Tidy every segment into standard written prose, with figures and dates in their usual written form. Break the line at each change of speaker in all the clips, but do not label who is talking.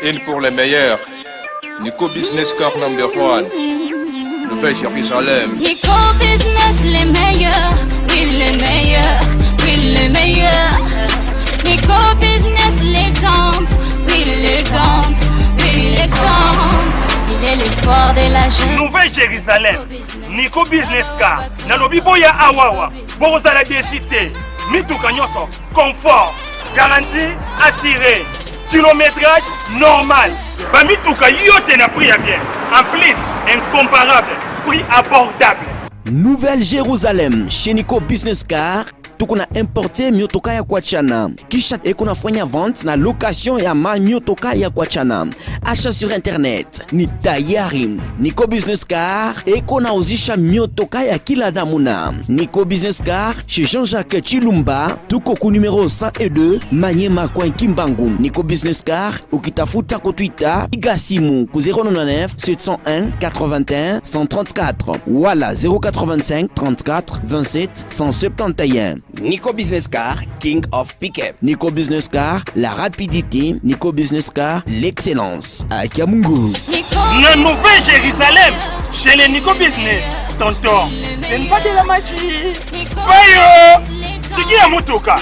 Une pour les meilleurs. Nico Business Car number 1. Nouvelle Jérusalem.
Nico Business les meilleurs. Oui les meilleurs. Oui les meilleurs. Nico Business l'exemple. Oui l'exemple. Oui l'exemple. Il est l'espoir de la jeune.
Nouvelle Jérusalem. Nico Business Car. Nalobi boya awawa. Bozala décité. Mituka nyoso. Confort. Garantie assurée. Kilométrage normal. Bamituka yote na prix à bien. En plus, incomparable. Prix abordable.
Nouvelle Jérusalem chez Nico Business Car. Tukuna importe miotoka ya kuachana. Kisha ekunafanya vente na location ya miotoka ya kuachana. Achat sur internet ni tayari. Nico Business Car ekunauzisha miotoka ya kila namuna. Nico Business Car chez Jean-Jacques Chilumba. Tuko ku numéro 102 Manyema kwa Kimbangu. Nico Business Car ukitafuta ku Twitter igasimu ku 099 701 81 134 wala 085 34 27 171. Nico Business Car, King of Pickup. Nico Business Car, la rapidité. Nico Business Car, l'excellence. À Kiamungu.
La Nouvelle Jérusalem, chez les Nico Business. Tonton, ce n'est pas de la magie. Voyons, c'est qui a motoka?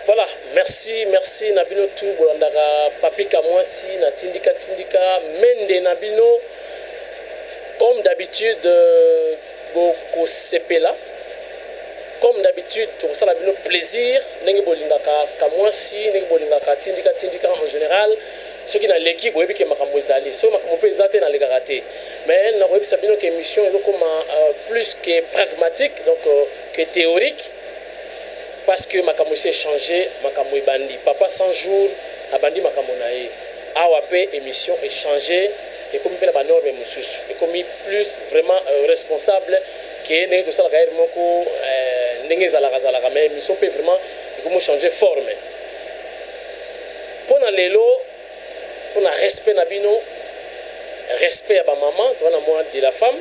Voilà, merci Nabino tout bolandaka papi kamwasi na tindika mende Nabino comme d'habitude boko sepela comme d'habitude tout ça Nabino plaisir ndenge bolingaka kamwasi ndenge bolingaka tindika en général ceux qui dans l'équipe boyebi ke makambo ezali so makambo pe ezate na lekaraté mais na boyebi sabino que émission est comme plus que pragmatique donc que théorique. Parce que makambo s'est changé, makambo bandi. Papa 100 jours, a bandi makambo nae. AWP émission est changé et comme il y a des normes et comme plus vraiment responsable que n'est tout ça la carrière moko n'engé zalaka mais émission peut vraiment comme changer forme. Pour na lelo, pour na respect na bino, respect à ba maman, toi na moi de la femme.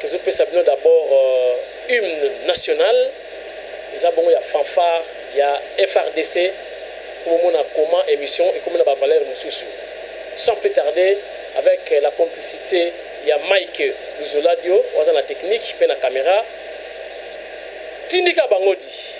Que je peux savoir d'abord hymne national. Il y a fanfare, il y a FRDC, pour mon comment émission et comment la valeur Moussoussou. Sans plus tarder, avec la complicité, il y a Mike Luzoladio, on a la technique, puis la caméra. Tindika Bangodi.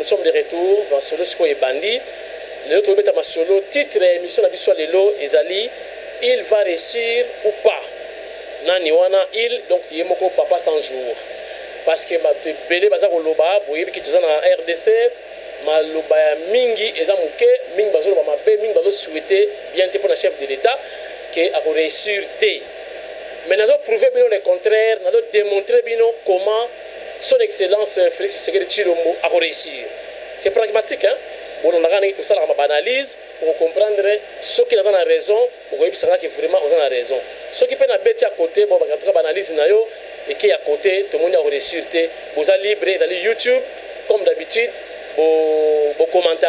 sommes de retour dans Solo Siko et Bandi. Le autre bêta solo titre émission la biswa lelo ezali il va réussir ou pas. Nani wana il donc yemoko papa 100 jours. Parce que ba te belé baza ko loba boyebi ki tozana na RDC maloba ya mingi eza muke mingi bazo loba mabe mingi bazo souhaiter bien te pour le chef de l'état que a réussir té. Mais nous avons prouvé bien le contraire, nous avons démontré bien comment son excellence Félix Tshisekedi Tshilombo a réussir. C'est pragmatique, hein? Bon, on a tout ça, on a analyse pour comprendre ce qui a raison, pour que vraiment on a raison. Ce qui peut être à côté, bon, en tout cas, analyse et qui est à côté, tout le monde a réussi. Vous êtes libre d'aller YouTube, comme d'habitude, vous commentez,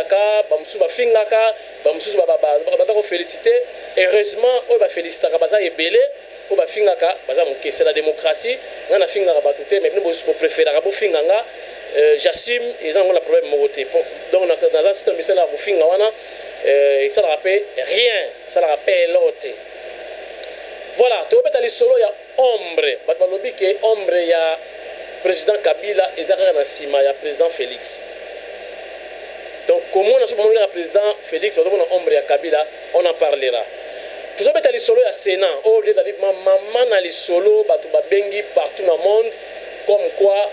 vous vous féliciter. Heureusement, vous féliciter, vous êtes belé. C'est la démocratie. On a fait mais vous préférez vous j'assume et ça on a problème donc dans un système c'est là vous et ça ne rappelle rien, ça ne rappelle l'autre. Voilà, tu peux aller solo il y a ombre, il y a président Kabila et il y a président Félix. Donc comment on a le président Félix, on a ombre et Kabila, on en parlera. Tu peux aller solo il y a Sénat, au lieu d'aller maman aller solo, bengi partout dans le monde, comme quoi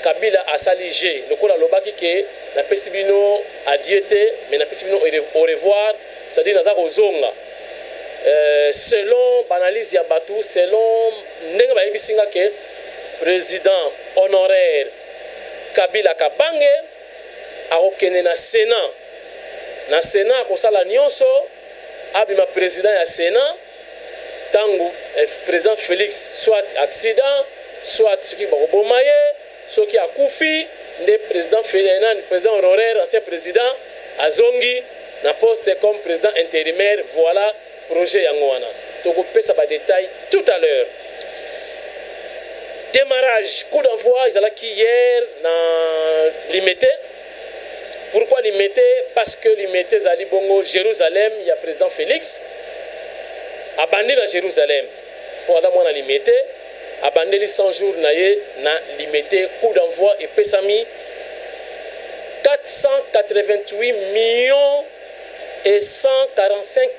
Kabila a saligé. Le coup, la qui na pesibino a diété, mais na pesibino au revoir, c'est-à-dire dans un zonga. Selon l'analyse de Batou, selon Nenga que président honoraire Kabila Kabange a reconnu na Sénat. Na Sénat, comme ça, la nyonso, abima président ya Sénat, tangu président Félix, soit accident, soit ce qui va bomaye. Ce qui a Koufi, le président honoraire, ancien président, Azongi, na poste comme président intérimaire, voilà, projet Yangouana. Donc, on peut ça va détail tout à l'heure. Démarrage, coup d'envoi, ils allaient hier, dans limité. Pourquoi limité? Parce que limité, Zali Bongo, Jérusalem, il y a président Félix, abandonné dans Jérusalem. Pour avoir moins limité. Abandonné 100 jours na limité coup d'envoi et pesami 488 millions et 145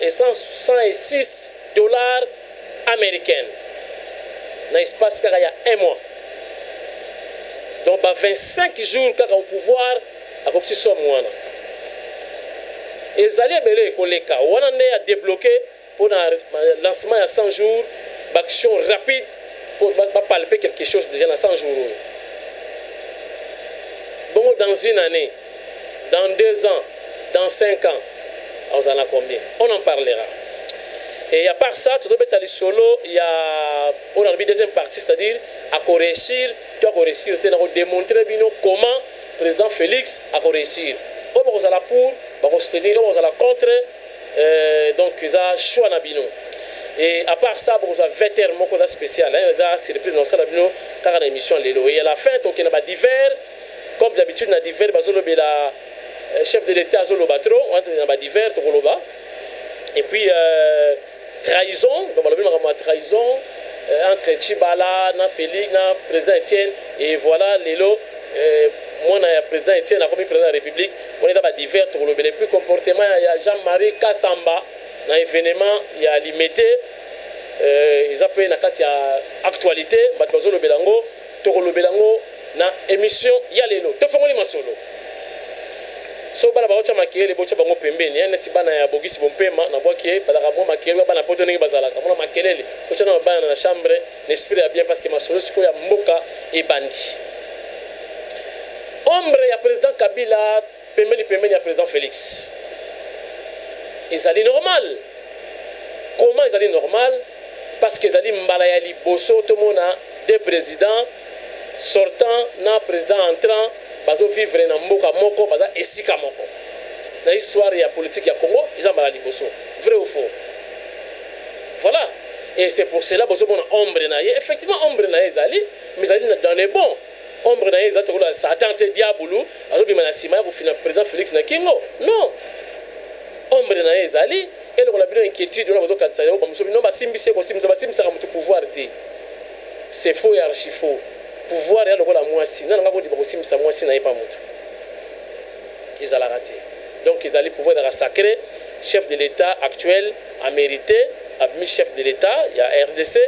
106 dollars américains dans l'espace qu'il y a un mois. Donc 25 jours quand au pouvoir à comme si somme wana et zali belé koleka wana a débloqué pour le lancement à 100 jours d'action rapide pour palper quelque chose déjà dans 100 jours. Bon, dans une année, dans 2 ans, dans 5 ans, on en a combien? On en parlera. Et à part ça, tout le monde solo, il y a on a la deuxième partie, c'est-à-dire à réussir, tu as réussir, tu as démontré comment le président Félix a réussi. On va la pour, on va soutenir, on va la contre, donc il y a choix na bino. Et à part ça, vous avez 20 heures spécial. C'est reprise dans la bino, car la émission et à la fin, on a divers, comme d'habitude, on a divers, le chef de l'État Zolo Batro, on a divers, et puis trahison, donc on a trahison entre Chibala, Félix, président Etienne, et voilà, Lélo. Moi, le président Etienne, comme président de la République, on est dans divers, et puis comportement, il y a Jean-Marie Kassamba. Dans l'événement, il y a limité, ils appellent la actualité, le Belango, Toro Belango, dans l'émission, il y a les lots. Tu fais un solo. So, bala baocha makele bocha bango pembeni, ya neti bana ya bogisi bompema, na boaki, bala rabo makele, bana poto nengi bazala, kamona makelele, bocha na bana na chambre, l'esprit est bien parce que ma solo, siko ya mboka et bandi. Ombre ya président Kabila, pembeni ya président Félix. Ils allaient normal. Comment ils allaient normal? Parce qu'ils allaient mbalayali bosso tout le monde a deux présidents sortant, na président entrant, bazo vivre na mboka moko, baza esika moko. Dans l'histoire ya politique ya Congo, ils ont mbalayali bosso. Vrai ou faux? Voilà. Et c'est pour cela bosso bon ombre na ye. Effectivement ombre na ye zali, mais zali dans les bons. Ombre na ye zali to la Satan te diabolo, azo bima na sima pour finir président Félix na Kingo. Non. Ombre na ezali et on a bien inquiétude on a besoin de ça non ba simbise ko simza ba simisa ka pouvoir te c'est faux et archi faux pouvoir ya lokola mwasi na ngako di ba ko simisa mwasi na pas mutu ils allaient rater donc ils allaient pouvoir de sacré chef de l'état actuel a mérité a mis chef de l'état il y a RDC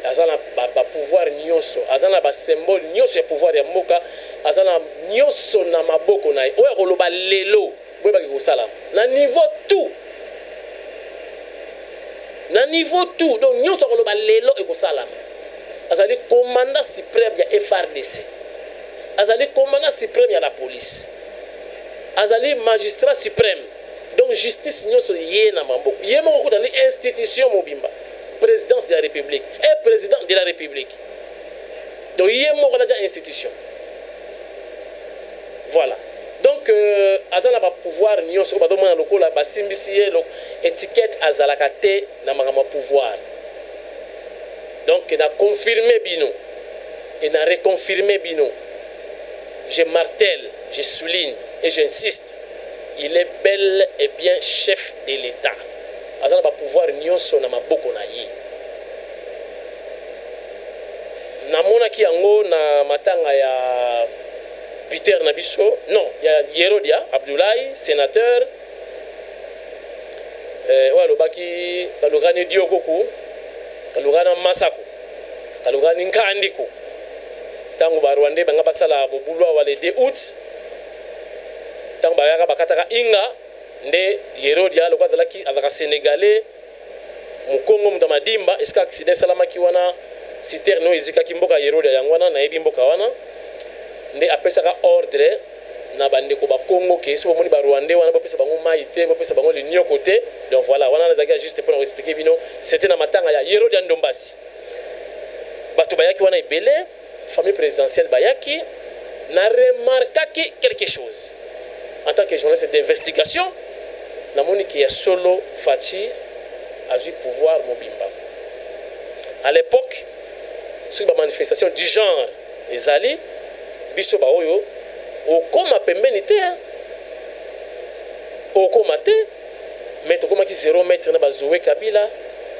azana ba pouvoir nyonso azana ba symbole nyonso ya pouvoir ya mboka azana nyonso na maboko na oya koloba lelo na niveau tout donc nous sommes le lelo et ko salama azali commandant suprême ya FRDC, azali commandant suprême ya la police, azali magistrat suprême. Donc justice nyonso ye na maboko ye moko kutali institution mobimba, présidence de la République et président de la République. Donc ye moko na institution. Voilà. Donc azala ba pouvoir nyonso ba domona lokola ba simbisi ye étiquette azalaka te na makama pouvoir. Donc il a confirmé Bino, il a reconfirmé Bino. Je martèle, je souligne et j'insiste, il est bel et bien chef de l'État. Azala ba pouvoir nyonso na maboko na ye. Namona ki yango na matanga ya Peter Nabiso, non, il y a Yerodia Abdoulaye, sénateur. Walobaki Kalugani Diokoku, Kalugana Masako, Kalugani Nkandiko. Tango ba Rwanda banga basala mobulwa wale 2 août. Tango ba yaka bakataka inga nde Yerodia lokwazalaki azaka sénégalais mukongo mutamadimba eska accident salamaki wana citerne ezika kimboka Yerodia yangwana na yebi mboka wana. Nde apesaka ordre na bandeko ba Congo ke so bomoni ba Rwandais wana bopesa bango maïté bopesa bango le nio côté. Donc voilà, wana na daga juste pour expliquer bino, c'était na matanga ya Yerodia Ndombasi. Bato bayaki wana ebele, famille présidentielle bayaki na remarquaki quelque chose. En tant que journaliste d'investigation, na moni ki ya solo Fachi a eu pouvoir mobimba. À l'époque, sur ba manifestation du genre ezali biso ba oyo okoma pembeni te okoma te mais tokoma ki 0 mètre na bazowe Kabila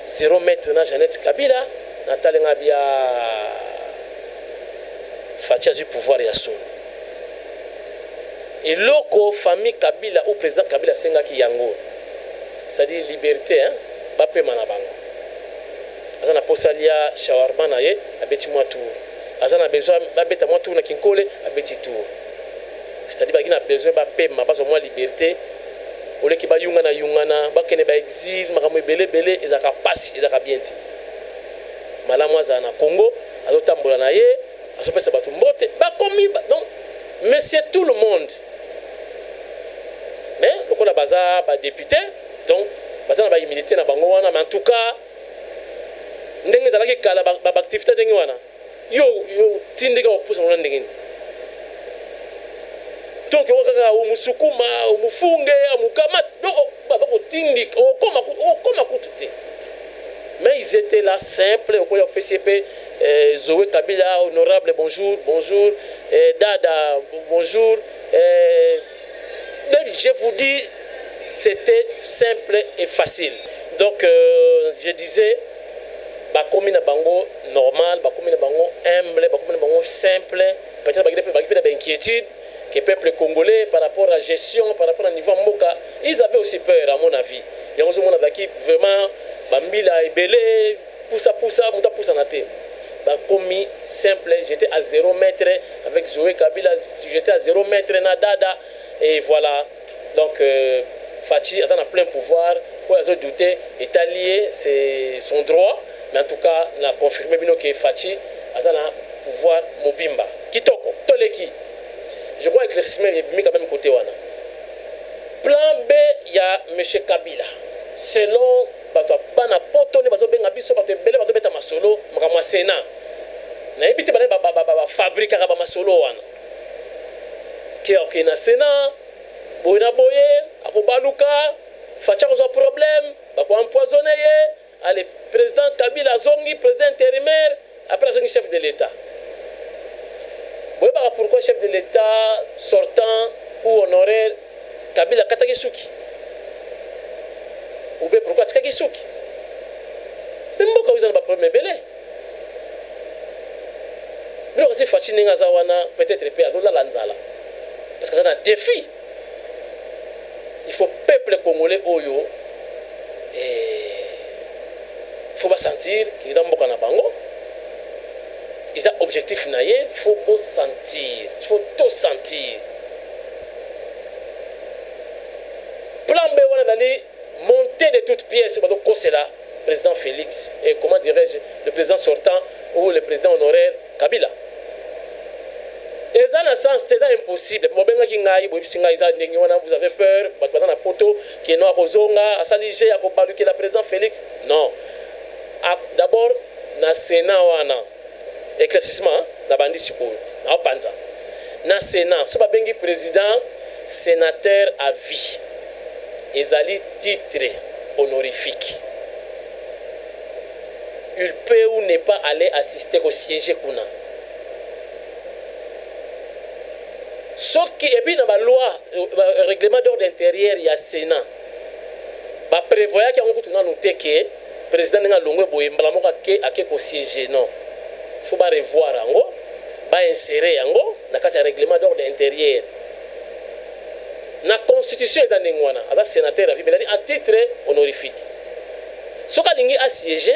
0 mètre na Jeannette Kabila na talenga bia Fachi a eu pouvoir ya solo et loko famille Kabila ou président Kabila senga ki yango c'est-à-dire liberté ba pema na bango azana posalia shawarma na ye abeti mwa tour azana besoin babeta mwa tour na kinkole abeti tour, c'est-à-dire bagina besoin ba pema bazo mwa liberté ole ki ba yunga na yungana bakene ba exil makambo ebele ezaka pasi ezaka bien ti malamu azana Congo azotambola na ye azopesa bato mbote bakomi donc mais c'est tout le monde mais lokola baza ba député donc baza na ba militaire na bango wana mais en tout cas ndenge zalaki kala ba activité ndenge wana yo tindika okupusa ngona ndenge donc okaka umusukuma umufunge amukamata donc bazako tindika okoma kututi mais ils étaient là simple okoya PCP Zoé Kabila honorable bonjour Dada bonjour je vous dis c'était simple et facile. Donc je disais bakomi na bango normal, bakomi na bango humble, bakomi na bango simple, peut-être bakomi na inquiétude que le peuple congolais par rapport à la gestion, par rapport au niveau Mboka, ils avaient aussi peur à mon avis. Il y a vraiment bambila ebele poussa muta poussa na te. Bakomi simple, j'étais à 0 mètre avec Zoé Kabila, j'étais à 0 mètre na Dada et voilà. Donc Fachi a plein pouvoir, pour les autres douter, est allié, c'est son droit. Mais en tout cas, on a confirmé que Fachi a un pouvoir mobimba. Kitoko, Toleki. Je crois que l'éclaircissement est mis quand même côté wana. Plan B, il y a M. Kabila. Selon bato bana poto ne bazo benga biso bato bele bazo beta masolo makama Sénat. Na ebité bana ba fabrique ka ba masolo wana. Ki na Sénat, boyna boye, akobaluka, Fachi a un problème, ba ko empoisonner ye. Allez, président Kabila Zongi, président intérimaire, après Zongi chef de l'État. Vous voyez pourquoi chef de l'État sortant ou honoraire Kabila Katakisuki? Ou bien pourquoi Takisuki? Même quand vous avez un problème belé. Mais aussi Fachi Ningazawana peut-être peut à la Lanzala. Parce que c'est un défi. Il faut peuple congolais Oyo et il faut pas sentir qu'il est dans le bango. Ils ont objectif naïe, il faut pas sentir, il faut tout sentir. Plan B, on a d'aller monter de toutes pièces, c'est là, président Félix, et comment dirais-je, le président sortant, ou le président honoraire Kabila. Et ça, dans le sens, c'est impossible. Vous avez peur, vous avez poto, qui est noir au zonga, à Saligé, à Kopaluki, le président Félix. Non. D'abord, dans le Sénat, éclaircissement, dans le Bandi Sikoyo, dans le Panza. Dans le Sénat, ce n'est pas président, sénateur à vie. Ils ont titre honorifique. Il peut ou ne pas aller assister au siège qu'on a. Sauf que, et puis dans la loi, le règlement d'ordre intérieur, il y a Sénat. Il prévoit qu'il y a un noté que le président n'a pas siège. Non. Il faut revoir, il faut insérer dans le règlement d'ordre intérieur. Dans la constitution, il y a un sénateur à titre honorifique. Si vous avez siégé,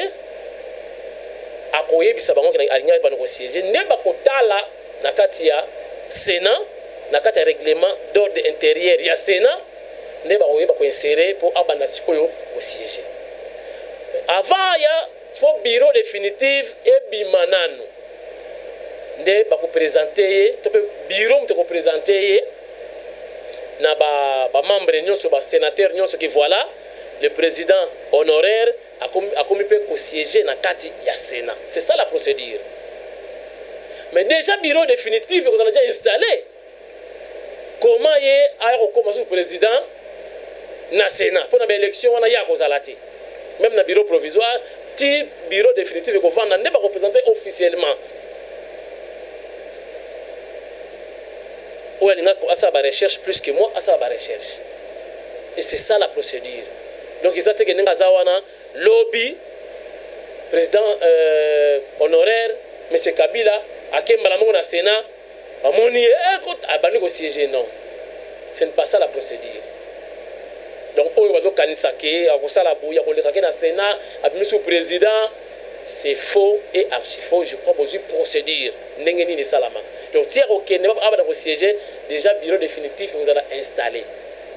akoye bisa bango ki alinga pa ko siéger ne ba kotala na kati ya Sénat na kati ya règlement d'ordre intérieur ya Sénat ne ba koyeba ko insérer pour abanda sikoyo ko siéger avant ya fo bureau définitif et bimanano ne ba ko présenter to pe bureau mto ko présenter na ba membre nyonso ba sénateur nyonso ki voilà le président honoraire a commis pour siéger dans le Sénat. C'est ça la procédure. Mais déjà, le bureau définitif, vous avez déjà installé. Comment il y a commencé le président dans le Sénat? Pour l'élection, on a même dans le bureau provisoire, le bureau définitif n'est pas représenté officiellement. Ou il y a une recherche plus que moi, il y a une recherche. Et c'est ça la procédure. Donc, ils ont été lobby, président honoraire, M. Kabila, à qui Malamongo na Sénat, à Moni, à Baniko siéger, non. Ce n'est pas ça la procédure. Donc, on va dire Kanisake, à Kosa la Bouya, à Kolekake na Sénat, à M. le président, c'est faux et archi faux. Je crois que c'est une procédure. N'engeni de Salama. Donc, tiens, ok, ne va pas siéger, déjà, bureau définitif, vous allez installer.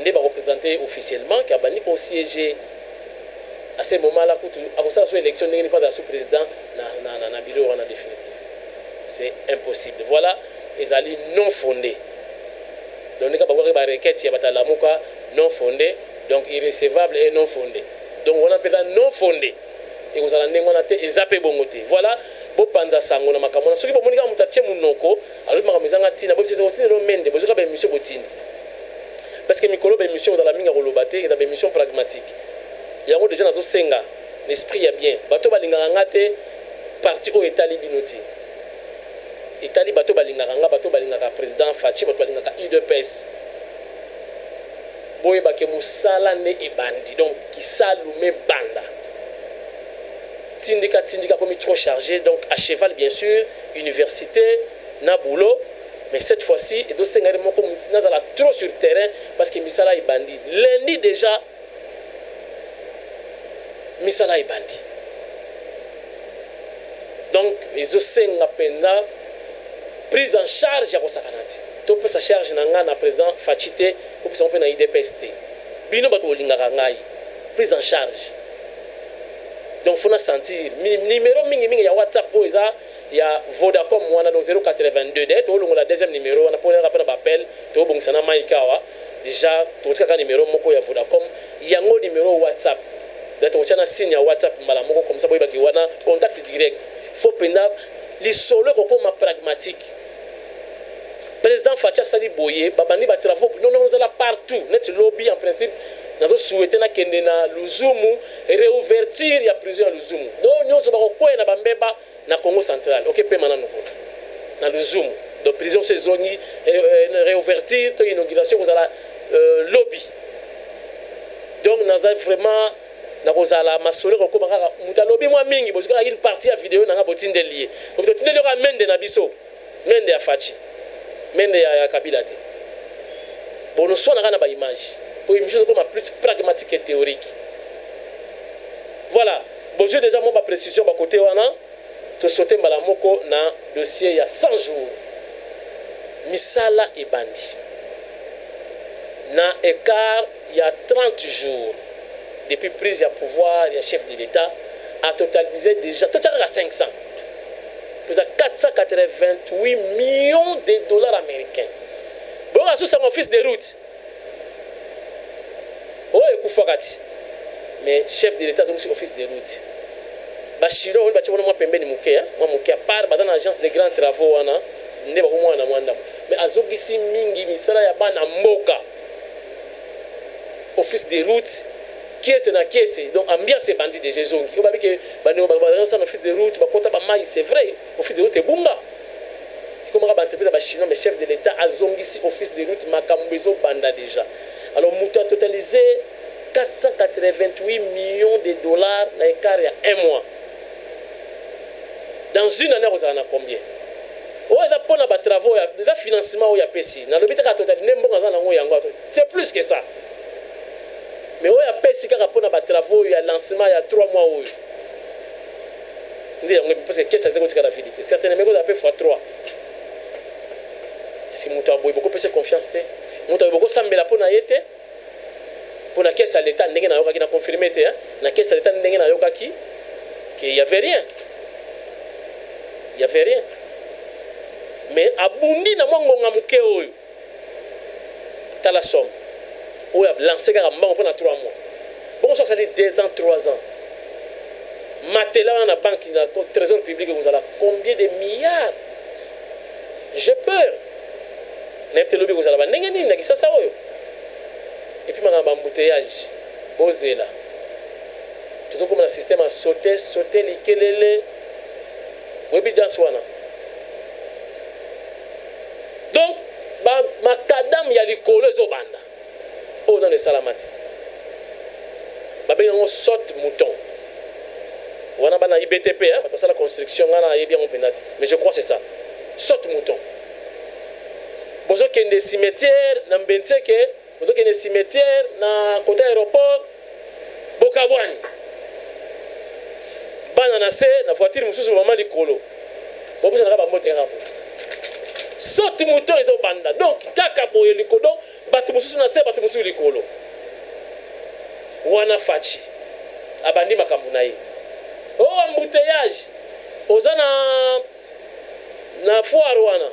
Ne va représenter officiellement, qui a Baniko siéger. À ce moment-là, après ça, l'élection n'est pas dans sous-président dans le bureau définitif. C'est impossible. Voilà, ils allaient non fondés. Donc, il y a des requêtes non fondées, donc irrécevables et non fondées. Donc, on appelle ça non fondé. Et vous allez les appeler bongoté. Voilà, vous pensez ça, on a makamona. Ce qui peut monter à tche munoko, alors que vous avez tina, vous avez tina mende, vous avez une mission botine. Parce que Mikolo a une mission dans la minga rolobate, et une mission pragmatique. Il y a déjà dans senga l'esprit est bien bato balinganga te parti au Italie binoti Italie bato balinganga président Fachi bato balinganga UDPS boye ba ke musala ne ebandi donc qui salume banda tindika comme trop chargé donc à cheval bien sûr université na boulot mais cette fois-ci et do senga mo comme nazala trop sur terrain parce que misala ebandi lundi déjà misala ibandi donc les osenga penda prise en charge ya kosakanati to pesa charge na nga na président Fachite ko pesa na IDPST bino bato olingaka ngai prise en charge donc faut na sentir numéro mingi ya WhatsApp o eza ya Vodacom wana no 082 det to longola deuxième numéro wana pour rappel appel to bongisa na maikawa déjà to tika numéro moko ya Vodacom yango numéro WhatsApp d'être au signe à WhatsApp malamoko comme ça boy baki wana contact direct faut penda li solo ko comme pragmatique président Facha Sali Boye babani ba travaux non là partout net lobby en principe nous souhaitons na kende na Luzumu réouverture ya prison à Luzumu donc nous so ba ko na bambeba na Congo central OK pe manano na Luzumu de prison saisonnier réouverture to inauguration vous ala lobby donc nous avons vraiment na kozala masolo ko kaka mutalobi mwa mingi bozika une partie ya vidéo na botinde lié donc tinde le mende na biso mende ya Fachi mende ya Kabila te bono so na ba image pour une chose comme plus pragmatique et théorique voilà bonjour déjà mon ba précision ba côté wana to sauter mbala moko na dossier ya 100 jours misala et bandi na écart il y a 30 jours depuis prise à pouvoir, le chef de l'État a totalisé déjà, tout à 500. plus de 488 millions de dollars américains. Bon, à son office de route. Oh, Koufakati. Mais chef de l'État, c'est office de route. Bachiro, on va dire moi pembeni muke, moi muke part dans l'agence de grands travaux wana, ne ba mwana mwanda. Mais azogisi mingi misala ya bana mboka. Office de route, caisse na caisse. Donc ambiance bandit de Jézongi. On va dire que bano ba office de route, ba kota ba mai, c'est vrai. Office de route est bunga. Comment on va interpréter bachino mais chef de l'État azongisi office de route makambezo banda déjà. Alors Mouta a totalisé 488 millions de dollars dans l'écart il y a un mois. Dans une année, vous en avez combien? Le financement, c'est plus que ça. Mais il y a des travaux, il y a lancement, il y a 3 mois. Parce que qu'est-ce que c'est la vérité? Certainement, vous avez fait x3. Est-ce que vous avez beaucoup de confiance? Vous avez beaucoup de sambela pour naïté. Pour la caisse à l'État, il y a confirmé. La caisse à l'État, il n'y avait rien. Il n'y avait rien. Mais abundi na mwangonga muke oyo. T'as la somme. Ou a lancé car mbango pendant 3 mois. Bon ça dit 2 ans, 3 ans. Matela dans la banque, dans le trésor public, vous allez combien de milliards? J'ai peur. N'importe lobby vous allez n'engeni na kisa ça oyo. Et puis ma embouteillage. Posez là. Tout comme le système a sauté likelele. Webi dans swana. Donc, makadam ya likolo ezobanda. Oh dans le salamate. On saute mouton. On a bana IBTP hein, parce que la construction ngana yebi on penati. Mais je crois que c'est ça. Saute mouton. Bozo kende cimetière na Mbenteke, bozo kende cimetière na côté aéroport Bokabwani. Bana na se na voiture mususu mama likolo. Bobo ça na ba moto ngabo. Saute mouton ezobanda. Donc kaka boye likolo, batu mususu na se batu mususu likolo. Wana fachi. Abandi makambu na ye. Oh embouteillage. Ozana na foire wana.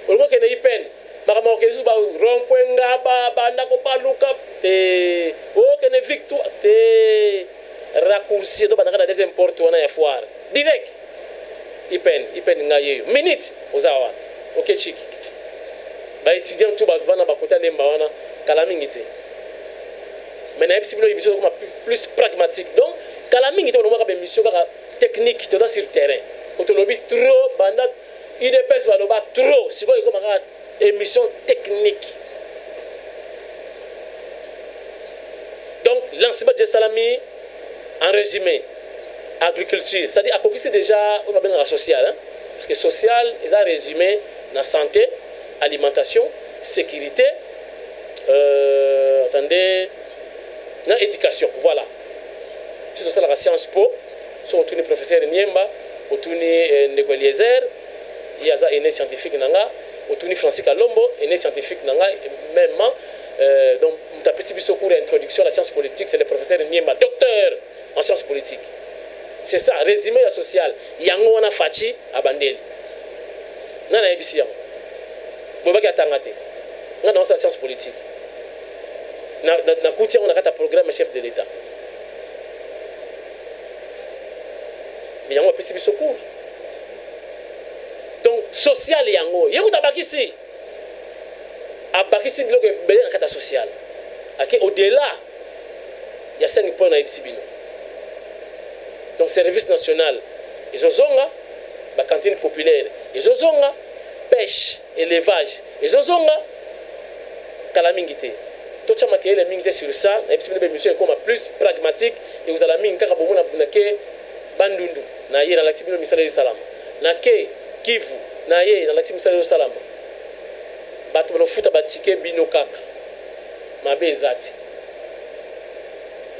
Olgo kene ipen. Makama okesu ba rond-point ngaba banda ko paluka te. Oh kene victoire te. Raccourci to banaka na deuxième porte wana ya foire. Direct. Ipen ngaye. Minute ozawa. OK chiki. Ba étudiant tout bana ba kota lemba wana kala mingite. Mais na ebisi bilo ibiso comme plus pragmatique. Donc kala mingite on va mission technique tout sur terrain. Quand on lobby trop banda IDPS va loba trop. Si quoi comme émission technique. Donc l'enseignement de Salami en résumé agriculture, c'est-à-dire à quoi c'est déjà on va bien la social hein? Parce que social ils a résumé la santé, alimentation, sécurité na éducation, voilà. C'est ça la Sciences Po, sont tous les professeurs Niemba, tous les Nekoliezer, il y a un scientifique nanga, tous les Francis Kalombo, un scientifique nanga même donc tu as passé ce cours d'introduction à la science politique, c'est le professeur Niemba, docteur en sciences politiques. C'est ça, résumé la social. Yango wana fachi abandeli. Nana ebisi yango. Bobaki atangate. Ngana on sa science politique. Na kutia on a kata programme chef de l'État. Mais yango apesi biso cours. Donc social yango, yango tabakisi. Abakisi biloko ebele na kata social. OK, au-delà il y a 5 points na ebisi bino. Donc service national, ils ont la cantine populaire, ils ont pêche, élevage, ils ont calamingité. Tout ça matériel mingité sur ça, et puis une mission comme plus pragmatique et vous allez minga ka bomona bunake bandundu na yé na l'axibino misale salam. Na ke Kivu na yé na l'axibino misale salam. Batu no futa batike bino kaka. Mabe ezati.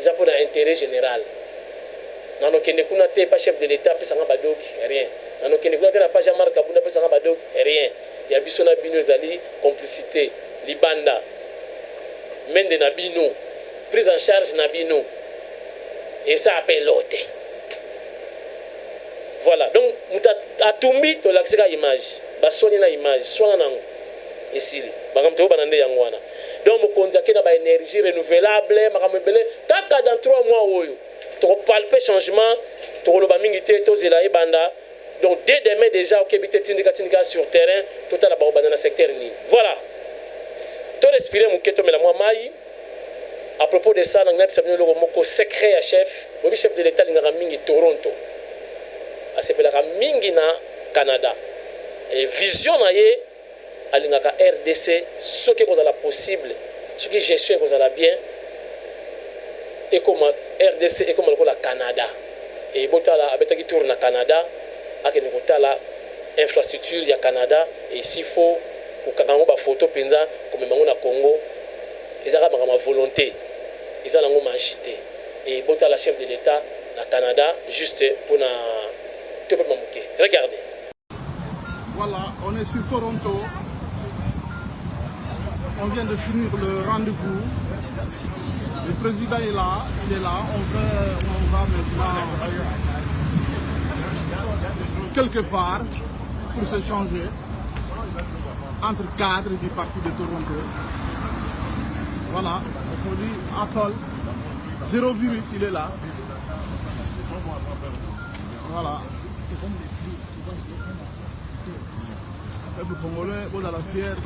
Japo na intérêt général. Nano kende kuna te pas chef de l'État pesa nga badok rien. Nano kende kuna te na pas Jean-Marc Kabunda pesa nga badok rien. Ya biso na bino ezali complicité, libanda. Mende na bino, prise en charge na bino. Et ça appelle l'autre. Voilà, donc atumbi to laksika image basoni na image sona nango esili makambo to banande yango wana donc mokonzi akena ba énergie renouvelable makambo ebele kaka dans 3 mois oyo to palper changement to loba mingi te to zela ebanda donc dès demain déjà okebite tindika sur terrain total ba banda na secteur ni voilà to respirer muketo mela moi mai à propos de ça nangna bisabino loko moko secret à chef obi chef de l'état lingaka mingi Toronto asepelaka mingi na Canada et vision na ye alingaka RDC soki kozala possible soki gestion kozala bien et comme RDC et comme le Canada et botala abetaki tour na Canada akene kotala infrastructure ya Canada et s'il faut kokango ba photo penza comme mango na Congo ezaka ma volonté ezala ngo magité et botala chef de l'état na Canada juste pour na regardez.
Voilà, on est sur Toronto. On vient de finir le rendez-vous. Le président est là, il est là. On va maintenant quelque part pour s'échanger entre cadres du parti de Toronto. Voilà, on dit Apple, zéro virus, il est là. Voilà. Le Congolais, au la fière,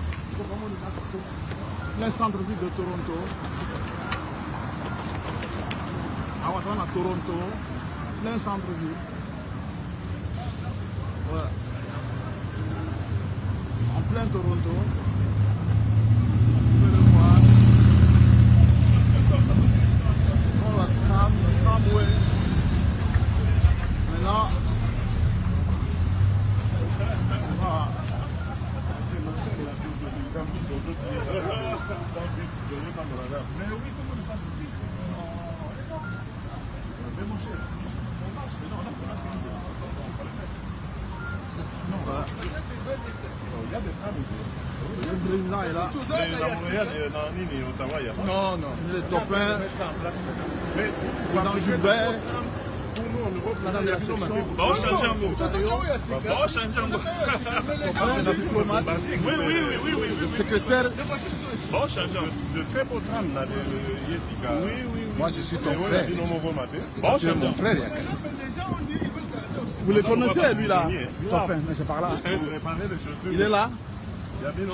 plein centre-ville de Toronto. À Toronto, plein centre-ville. Ouais. En plein Toronto. Vous pouvez le voir. On va tramway. Maintenant, on va. Le président est là. Non, non. Les copains. Dans Gilbert. Dans la section. Le diplomate. Oui. Le secrétaire.
De très beau tram là, de Yessica. Oui.
Moi je suis ton frère.
Tu es mon frère, Yakati.
Vous le connaissez lui là? Topin, mais c'est par là. Il est là,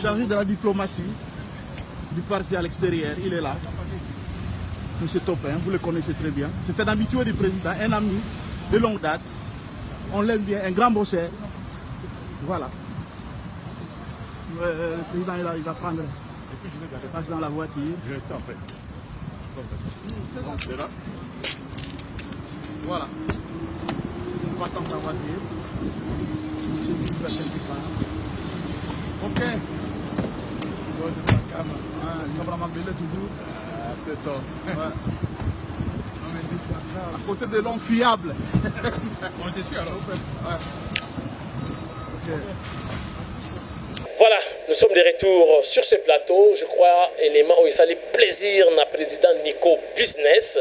chargé de la diplomatie du parti à l'extérieur, il est là. Monsieur Topin, vous le connaissez très bien. C'est un habitué du président, un ami de longue date. On l'aime bien, un grand bosseur. Voilà. Le président est là, il va prendre place dans la voiture.
Je t'en fais. C'est là.
Voilà. On va attendre la voiture. Monsieur le président. Ok. Cameraman Belé toujours.
C'est top.
Ouais. À côté de l'homme fiable. Moi je suis alors. Ouais. Ok.
Voilà, nous sommes de retour sur ce plateau. Je crois élément où il s'allait plaisir na président Nico Business.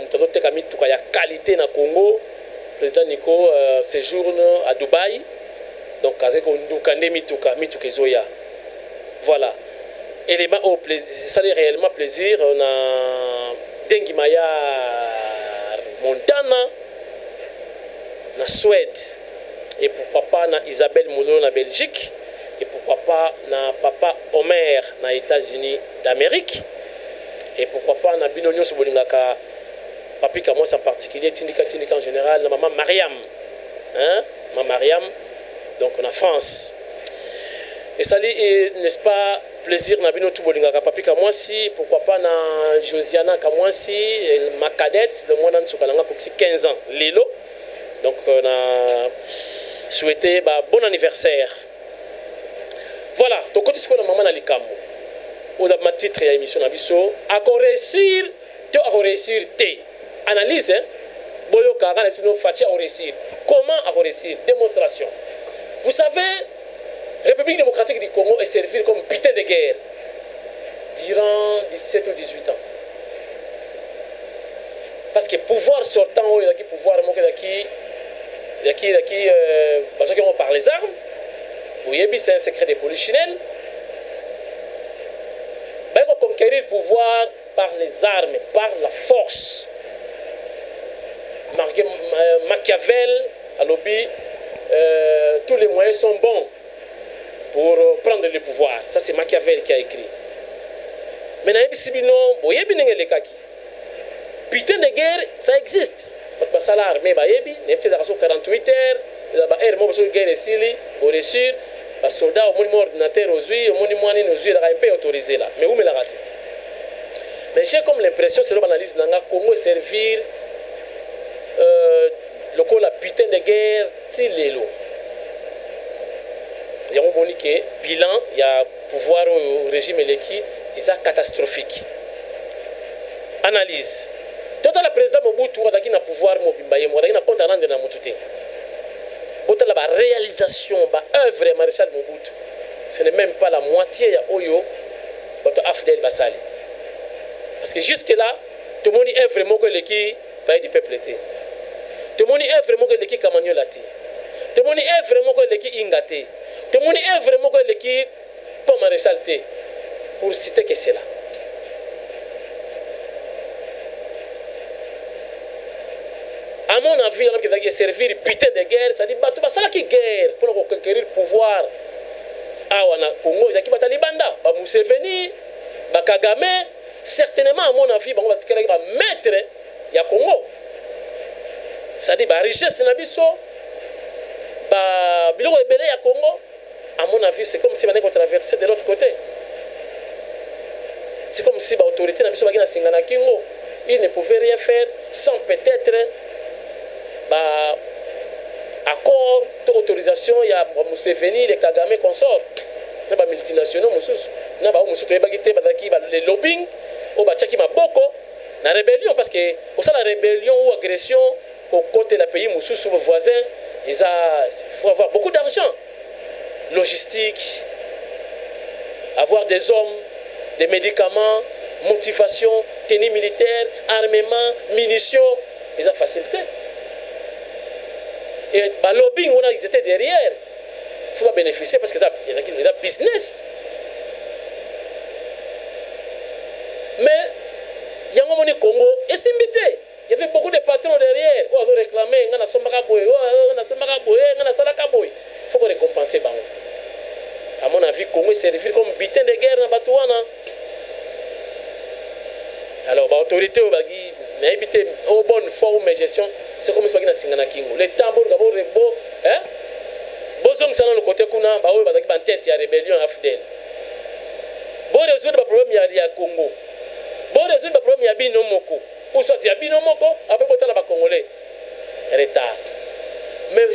Mutado tekami tuka ya qualité na Congo. Président Nico séjourne à Dubaï. Donc avec Ndukande mituka zoya. Voilà. Élément au plaisir, ça est réellement plaisir. On a Dengi Maya Montana na Suède et pourquoi pas na Isabelle Moulon na Belgique. Et pourquoi pas na papa Omer na États-Unis d'Amérique. Et pourquoi pas na Binonio Sobolingaka papi Kamos en particulier, Tindika en général, na maman Mariam. Hein? Maman Mariam, donc en France. Et ça n'est-ce pas plaisir na Bino Tubolingaka papi Kamwasi, pourquoi pas na Josiana Kamwasi, ma cadette, de moi dans Soukalanga pour 15 ans, Lilo. Donc on a souhaité bon anniversaire. Voilà, donc quand tu fais la maman dans les camos, on a ma titre et émission Nabiso, à réussir, tu as réussir, analyse, hein, Boyo Kagan et Fati à réussir. Comment à réussir? Démonstration. Vous savez, République démocratique du Congo est servie comme butin de guerre durant 17 ou 18 ans. Parce que pouvoir sortant, il y a pouvoir, parce qu'on parle les armes. Oui, c'est un secret de polichinelle. Ben, on conquérir le pouvoir par les armes, par la force. Machiavel, à lobby, tous les moyens sont bons pour prendre le pouvoir. Ça, c'est Machiavel qui a écrit. Mais putain de guerre, ça existe. Parce que l'armée, il y a 48 heures, il y a une guerre ici, au sur, les soldats, au moins ordinateur, aux yeux, au moins aux yeux, il y a autorisé là. Mais où me l'a raté? Mais j'ai comme l'impression, c'est l'analyse dans le Congo, servir la putain de guerre, c'est l'élo. Il y a un bilan, il y a pouvoir au régime électif, et ça catastrophique. Analyse. Tout le président Mobutu a pouvoir mobimbaye, il a compte à rendre dans Mobutu. Boto la réalisation, la œuvre maréchal Mobutu, ce n'est même pas la moitié de Oyo, Boto Afdel Basali. Parce que jusque là, tout le monde est vraiment que l'équipe du peuple était. Tout le monde est vraiment que l'équipe Kamagno l'a. Tout le monde est vraiment que l'équipe Ingate. Tout le monde est vraiment que l'équipe Pont Maréchal T. Pour citer que c'est là. À mon avis, on a servir putain de guerre, ça dit tout ça qui guerre pour conquérir le pouvoir. Ah, on a Congo, il y a qui va Talibanda, Museveni, Kagame, certainement à mon avis, on va mettre il y a Congo. Ça dit richesse na biso, biloko ebele ya Congo. À mon avis, c'est comme si on allait traverser de l'autre côté. C'est comme si l'autorité na biso bagina singana kingo, il ne pouvait rien faire sans peut-être accord d'autorisation, il y a Museveni, les Kagame consorts, il y a des multinationaux, il y a des lobbying, il y a la rébellion, parce que pour ça la rébellion ou agression au côté de la pays, les voisins, il faut avoir beaucoup d'argent, logistique, avoir des hommes, des médicaments, motivation, tenue militaire, armement, munitions, ils ont facilité. Et le lobbying, ils étaient derrière. Il faut pas bénéficier parce qu'il y a business. Mais il y a un moment au Congo, et c'est invité. Il y avait beaucoup de patrons derrière. On a réclamé, on a il faut qu'on récompense. À mon avis, le Congo est servi comme butin de guerre dans Batouana. Alors, l'autorité, habité aux bonnes formes de gestion, c'est comme si on a Singana Kingo. Les tambours, Bozong Sanan, le côté Kuna, Baou, Tête, il y a rébellion à Fidel. Bon, résoudre le problème, il y a Congo. Bon, résoudre le problème, il y a Binomoko. Ou soit il y a Binomoko, après, il y a Congolais. Retard. Mais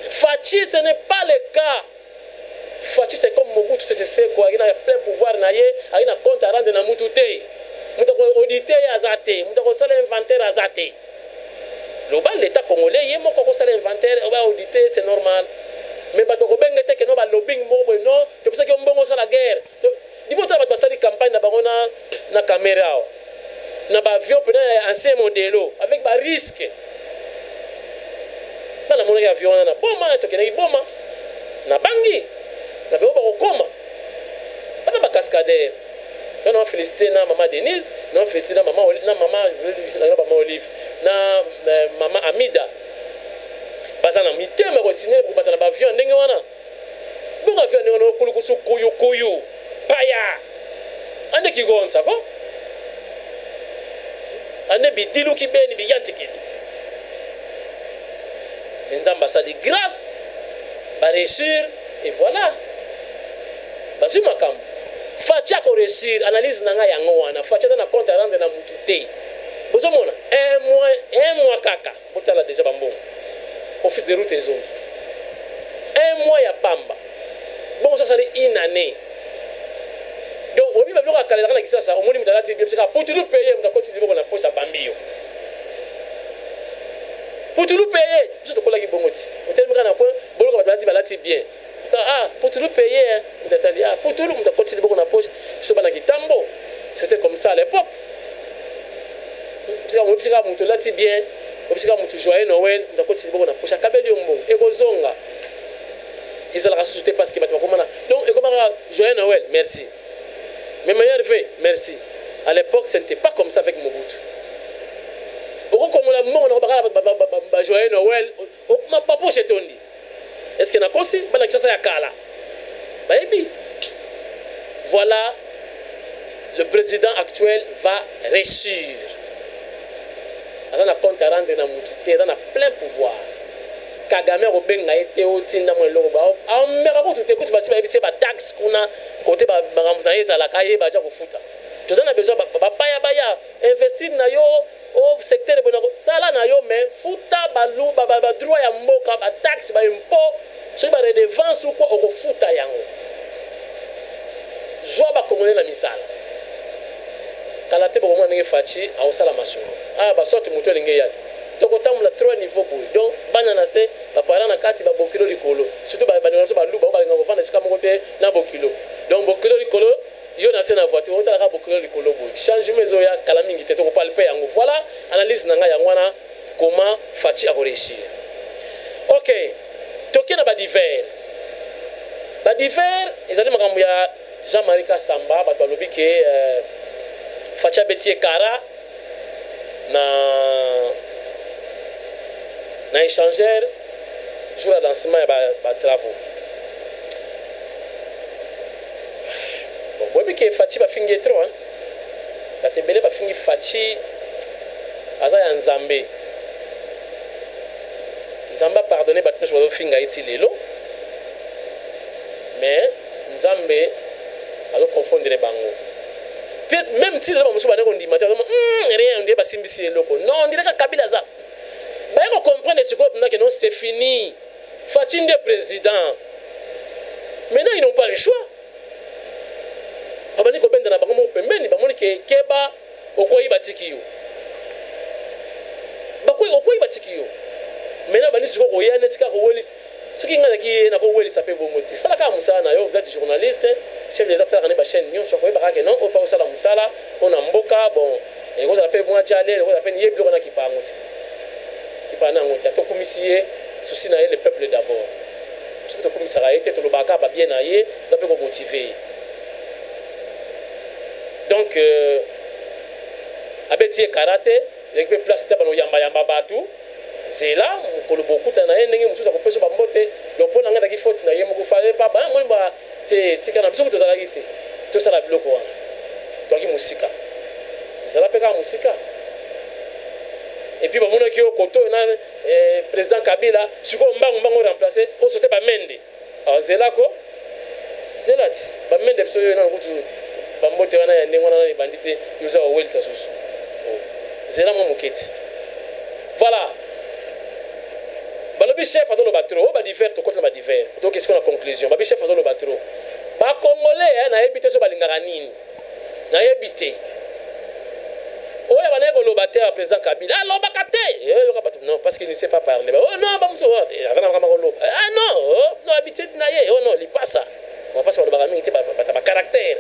Fachi, ce n'est pas le cas. Fachi, c'est comme Mobutu, c'est quoi. Il a plein pouvoir, il a compte à rendre dans Moutouté. Il a audité Azate, il a inventaire Azate. L'État congolais, il y a un inventaire, il va auditer, c'est normal. Mais il y a un lobbying, c'est pour ça qu'il y a la guerre. Il y a une campagne dans la caméra, dans l'avion, ancien modèle, avec des risques. Dans le avion, il y a un bombe, il y a un bombe, il y a un bangui, il y a un coma, il y a un cascadeur. Nous avons félicité maman Denise, nous avons félicité maman Olive, maman Amida. Parce que nous avons signé pour battre l'avion. Nous avons fait un koyo, paya. On est qui gonne ça, quoi? On est bidilou qui béni, biyantikili. Les ambassades de grâce, réussir, et voilà. Basu makam. Facha ko réussir, analyse nanga yango wana. Facha na compte à rendre na mututé. Vous avez un mois kaka. Vous avez déjà bambou. Office de route et zone. Un mois ya pamba. Bon, ça c'est une année. Donc, on va voir à calendrier qui ça. On m'a dit bien ça. Pour tout le payer, on va continuer on a poste à Bambio. Pour tout le payer, tout ce que là qui bon moti. On tellement qu'on a quoi, bon on va dire balati bien. Ah, pour tout le payer, on a dit ah, pour tout le monde continuer on a poste. Ce bana qui tambo. C'était comme ça à l'époque. Parce qu'on dit que on là bien. obisika mutu joyeux Noël ndakoti boko na pocha kabeli yombo ekozonga ezalaka susu te parce que bato bakomana donc ekomaka joyeux Noël merci mais meilleur vœu merci à l'époque ce n'était pas comme ça avec Mobutu okokomola mbongo na kobakala joyeux Noël bapoche etondi est-ce que nakosi bana kisasa ya kala bayebi voilà le président actuel va réussir aza na compte à rendre na mutu te aza na plein pouvoir Kagame robenga ete otinda mo eloko ba ameka kutu te kutu basi bayebisi ba tax kuna kote ba makambo ezalaka ye baja kofuta toza na besoin bapaya baya investir na yo au secteur bonako sala na yo mais futa balu ba droit ya mboka ba tax ba impôt soki ba redevance ko okofuta yango joa ba kongole na misala kala te bokomona ndenge faci aosala masolo basorte moto elingi yaki tokotambola 3 niveau boye donc bana na se bapara na kati babokilo likolo surtout bandeko so baluba balinga kofanda esika moko te na bokilo donc bokilo likolo yo na se na voiture otalaka bokilo likolo boye changement ezoya kala mingi te tokopala mpe yango voilà analyse na ngai yango wana comment faci akoréussir ok tokie na badivers ezali makambo ya Jean-Marie Kasamba bato balobi ke faci abeti ekara na échangeur jour ya lancement ya batravaux bon boyebi ke faci bafingi ye tro bato ebele bafingi faci aza ya nzambe apardonne bato nyonso bazofinga ye ti lelo mais nzambe azokonfondre bango peut-être même ti lelo bamosusu bande kondima te rien ondie basimbisi eloko non ondire kaka Kabila aza baye kocomprendre sikoyo mpena ke non c'est fini faci nde président maintenant ils n'ont pas le choix babandi kobendana bango moko pembeni bamoni ke keba okoyi batiki yo okoyi batiki yo maintenant bandi sikoyo koya neti kaka kowelisa soki ngai nazaki ye nakowelisa mpe bongo te sala kaka mosala na yo vous êtes journaliste chef d'état talaka ne bachaîne nyonso akoyeba kaka non oyo mpa kosala mosala mpona mboka bon ekozala mpe mwa jalele ekozala mpe niyebi biloko na kipa yango te kipa na yango te tokumisi ye susi na ye le peuple d'abord soki tokumisaka ye te tolobaka kaka babie na ye toza mpe komotive ye donc abeti ye karate ezalaki mpe place te bana oyambayamba bato zela mokolo bokutana na ye ndenge mosusu akopesa bambo te lopo na ngai ndaki faute na ye moko fale papa moni ba te tika na biso tozalaki te tosala biloko wana toaki mosika ezala mpe kaka mosika epuis bamonaki yo koto oyo na président Kabila sikoyo mbangu remplace oso te bamende zelako zela ti bamende biso oyo nana kutu bambo te wana ya ndenge wana na libandi te yoza wawelisa susu zela mwa moketi voilà balobi chef azoloba tro oyo badivers tokoti na badivers donc esiko na conclusion babi chef azoloba tro bakongolais nayebi te so balingaka nini nayebi te oyo banaye koloba te ya président Kabila alobaka te yoka bato non parce qu'il ne sait pas parler oh non bamoso aza na makama koloba non habitude na ye oh non lipasa bapasa balobaka mingi te bata bacaractère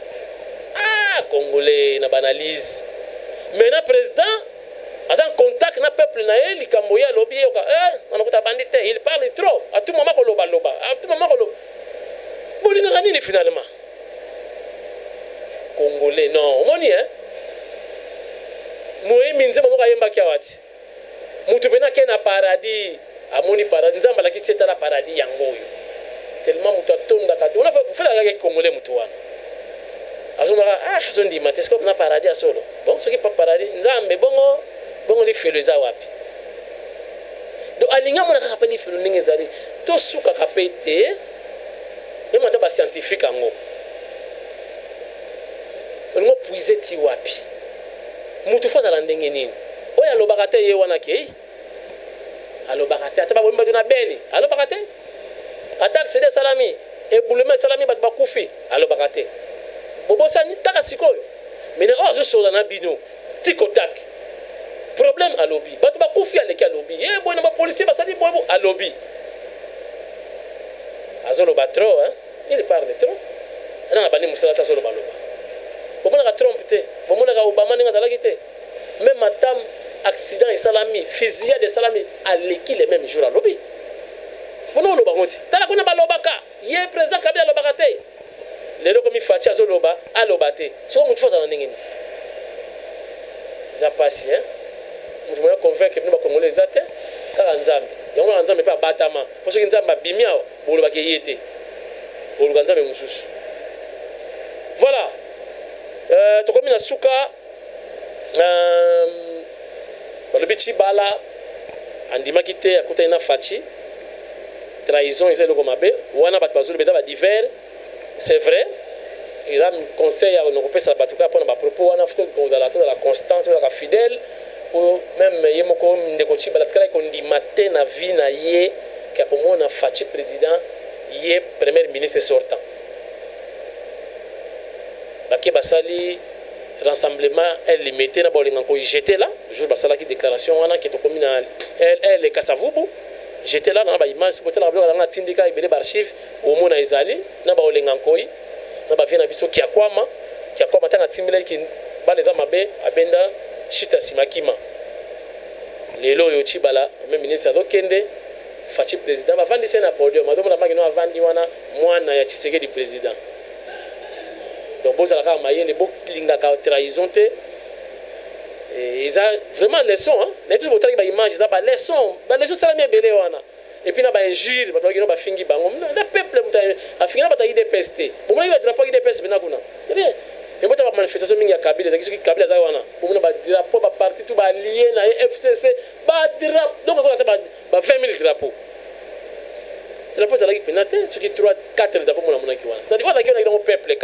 congolais na banalise maintenant président aza en contact na peuple na ye likambo ye alobi yoka nanakuta bandi te il parle trop à tout moment koloba bolingaka nini finalement congolais non omoni moyembi nzembo moko ayembaki awa ti mutu mpena ake na paradis amoni paradis nzambe alakisi etala paradis yango oyo tellement mutu atondaka te mofela akaki congolais mutu wana azomaka azondima te sikoyo na paradis ya solo bon soki pa paradis nzambe bongo lifelo eza wapi donc alingi amona kaka mpe lifelo ndenge ezali tosukaka mpe te meme ata bascientifique yango olingi opuise ti wapi mutu fo azala ndenge nini oyo alobaka te ye wana kei alobaka te ata babomi bato na beni alobaka te ata aksede esalami ebulema esalami bato bakufi alobaka te bobosani taka sikoyo mene oyo azosola na bino tikotaki problème alobi bato bakufi aleki alobi ye boye na bapolisier basali boyebo alobi azoloba trop il parle de trop anana bandi mosala te azoloba loba bomonaka Trump te bomonaka Obama ndenge azalaki te même ata accident et salami, fusillade et salami, à l'équipe les mêmes jours à lobby. Vous n'avez pas de Tala kuna balobaka, yé président Kabila lobakate. Les gens comme Fatia Zoloba, à lobate. C'est comme une fois dans l'année. Ça passe, hein. Nous devons convaincre que nous sommes les athées, car Nzambe. Et on a Nzambe pas batama. Parce que Nzambe a bimia, pour le baquet yété. Pour le Nzambe moussous. Voilà. Tokomi na suka. Le bichi bala. Andima kite, akuta ina fachi. Trahison, ils sont le gomabe. Wana bat bazou, le beta va divers. C'est vrai. Il a un conseil à nos repères, en tout cas, pour nos propos, on a fait la constante, la fidèle. Pour même, il y a un peu de coaching, qu'on dit matin, na vie, na yé, qui a comme on a fait président, yé, premier ministre sortant. Baké Basali, rassemblement, elle les mettait, na bolinga ko j'étais là, jour Basala qui déclaration, on a qui est comme elle est Kasavubu. J'étais là dans la image, sur la radio, on a tindika, il y a des archives, au monde à Isali, na bolinga ko na ba vina biso kiakwama tanga timela ki bale da mabe abenda shita simakima lelo yo chibala premier ministre adokende fachi président ba vandi sena podium madomo la magino avandi wana mwana ya Tshisekedi président donc boza la ka mayele bo linga ka trahison te et ils a vraiment leçon hein les tout botaki ba image za ba leçon ça la belé wana. Et puis, il y a des injures, il y a des fingi bango. Le peuple a fini par des pestes. Pour moi, il y a des drapeaux qui dépassent. Il y a des manifestations qui sont Kabila. Il y a des drapeaux partis, tout lié à FCC. Donc, il y a 20 000 drapeaux. Les drapeaux sont pénalisés. Ceux qui 3-4 drapeaux, c'est-à-dire qu'il y a un peuple. Le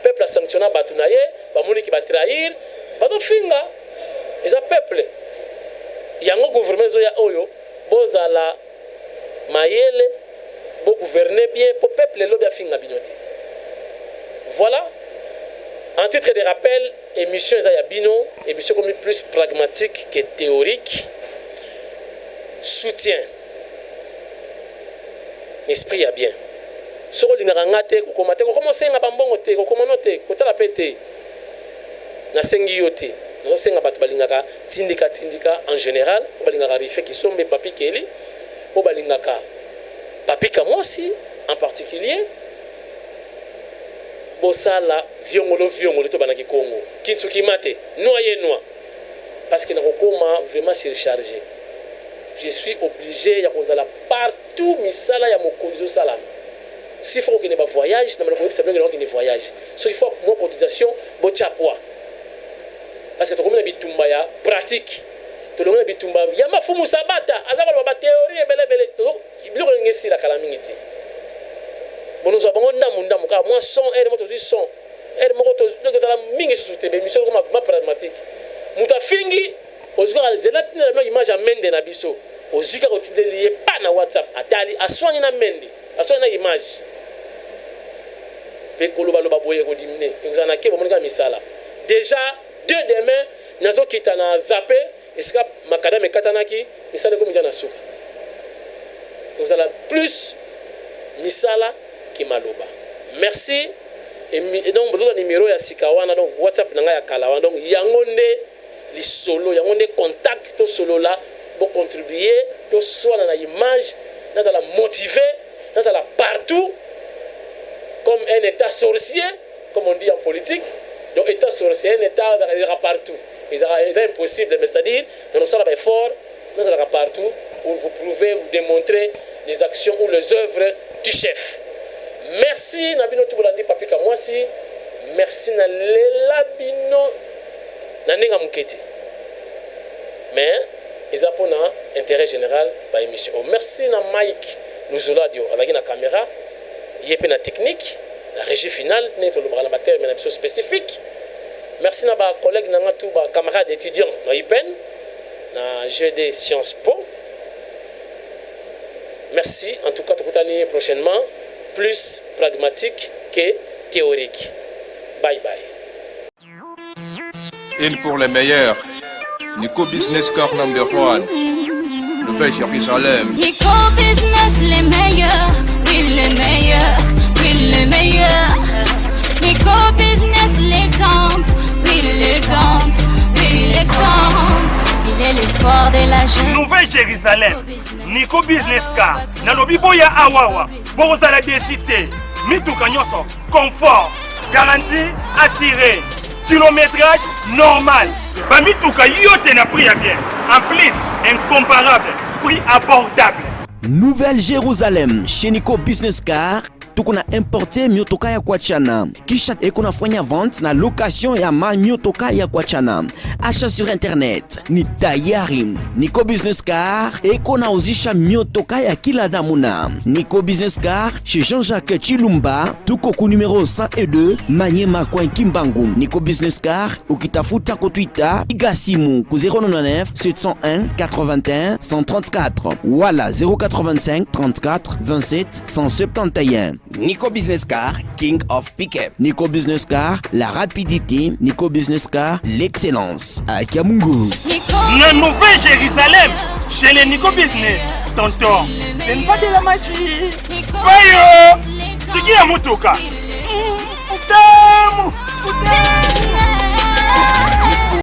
peuple a sanctionné Batounaye, il va trahir. Il y a un peuple. Il y a un gouvernement qui est Mayele, pour gouverner bien, pour peuple, le lobby a fini à Bignoti. Voilà. En titre de rappel, émission Zayabino, émission comme plus pragmatique que théorique, soutien. L'esprit a bien. Ce que l'on a fait, on a commencé à bambongoter, on a commencé à péter. On a sengiyoté. On a sengiyoté. Tindika en général, on a arrivé qui sont mes papiers qui sont au balingaka papi moi aussi en particulier bosala viongolo to banaki Congo kintuki mate noyé parce que na kokoma vraiment surchargé je suis obligé ya kozala partout misala ya mokonzi salam s'il faut que ne pas voyage na malako ça bien que ne voyage so il faut moi cotisation bochapwa parce que to komina bitumba ya pratique tolonga bitumba ya mafumu sabata azaka ba théorie belebele to biloko ngesi la kala mingiti bono zo bango ndamu ka moi son air moto son air moko to de la mingi sute be mission comme ma pragmatique muta fingi ozuka zelat na image amende na biso ozuka ko tidelier pa na WhatsApp atali aswani na mende aswani na image pe koloba loba boye ko dimne ngana ke bomonika misala déjà deux demain nazo kitana zappé est-ce que makadame katanaki misala ko mjana suka vous allez plus misala ki maloba merci et donc votre numéro ya sikawana donc WhatsApp nanga ya kalawa donc yangonde li solo yangonde contact to solo là pour contribuer to soit dans la image dans la motiver dans la partout comme un état sorcier comme on dit en politique donc état sorcier un état partout c'est impossible, mais c'est-à-dire que nous sommes forts, nous sommes partout pour vous prouver, vous démontrer les actions ou les œuvres du chef. Merci, Nabino Touboulandi Papika Mwasi. Merci, Nalelabino Nanenga Muketi. Mais, ils ont un intérêt général dans l'émission. Merci, Mike Nouzoladio, avec la caméra, il y a une technique, la régie finale, il y a une chose spécifique. Merci à mes collègues, mes camarades étudiants dans l'IPEN, dans GD Sciences Po. Merci, en tout cas, prochainement, plus pragmatique que théorique. Bye bye.
Une pour les meilleurs. Nico Business Car number 1. Le fait Jérusalem.
Nico Business les meilleurs. Oui, les meilleurs. Oui, les meilleurs. Nico Business les temps. Oui, les hommes. Oui, les hommes. Il est l'espoir de la jeune.
Nouvelle Jérusalem, Nico Business Car, Nalobi Boya Awawa, Bozala Décité, Mituka Nyoso, confort, garantie assurée, kilométrage normal. Mituka Yote na prix à bien, en plus incomparable, prix abordable.
Nouvelle Jérusalem chez Nico Business Car tukuna importe miotoka ya kuachana kisha kunafanya vente na location ya miotoka ya kuachana. Achat sur internet ni tayari. Nico Business Car nauzisha miotoka ya kila namuna. Nico Business Car chez Jean-Jacques Chilumba tuko ku numero 102 Manyema kwa Kimbangu. Nico Business Car ukitafuta ku Twitter igasimu ku 099 701 81 134 wala 085 34 27 171. Nico Business Car, King of Pickup. Nico Business Car, la rapidité. Nico Business Car, l'excellence. À Kiamungu.
La Nouvelle Jérusalem, chez les Nico Business. Tonton, c'est pas de la magie. Bayo, c'est qui a motoka?